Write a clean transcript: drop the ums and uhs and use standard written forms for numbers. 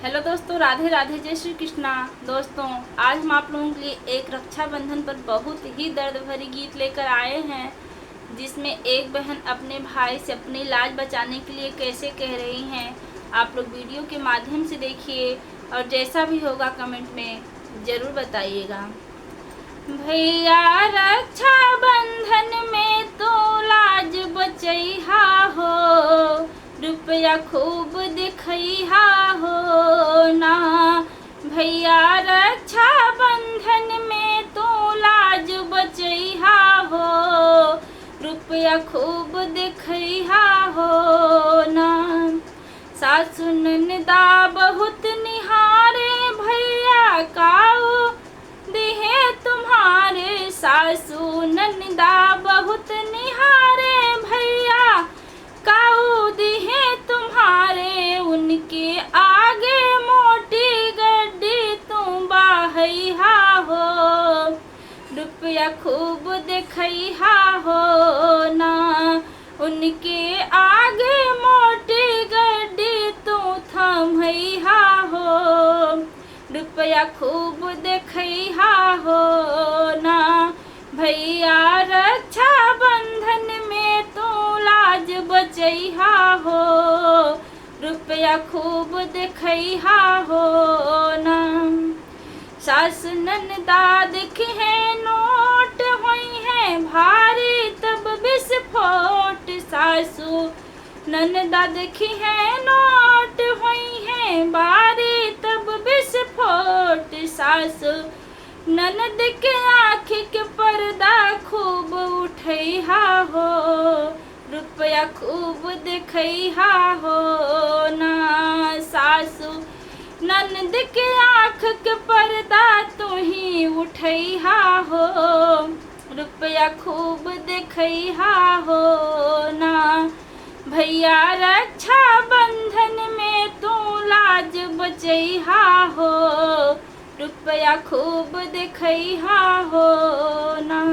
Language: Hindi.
हेलो दोस्तों, राधे राधे, जय श्री कृष्णा। दोस्तों, आज हम आप लोगों के लिए एक रक्षाबंधन पर बहुत ही दर्द भरी गीत लेकर आए हैं, जिसमें एक बहन अपने भाई से अपनी लाज बचाने के लिए कैसे कह रही हैं। आप लोग वीडियो के माध्यम से देखिए और जैसा भी होगा कमेंट में ज़रूर बताइएगा। भैया रक्षाबंधन में तो लाज बचैहा हो, रुपया खूब दिखैहा हो ना। भैया रक्षाबंधन में तो लाज बचैहा हो, रुपया खूब दिखैहा हो ना। सासु ननदा बहुत निहारे, भैया काऊ दिहे तुम्हारे। सासु ननदा बहुत निहारे, भैया काऊ दिहे तुम्हारे। उनके आगे मोटी गड्डी तुम बाहैहा हो, रुपया खूब देखैहा हो ना। उनके आगे मोटी गड्डी तू थमैहा हो, रुपया खूब देखैहा हो ना। भैया रक्षाबंधन में तो लाज बचैहा हो, रुपया खूब देखैहा हो ना। सास ननदा दिखी है नोट हुई है भारी, तब विस्फोट। सासू ननदा देखी है नोट हुई है भारी, तब विस्फोट। सासू ननद के आँख के पर्दा खूब उठैहा हो, रुपया खूब देखैहा हो ना। सासू ननद के आँख के पर्दा तू ही उठैहा हो, रुपया खूब देखैहा हो ना। भैया रक्षाबंधन में तू लाज बचैहा हो, रुपया खूब देखैहा हो ना।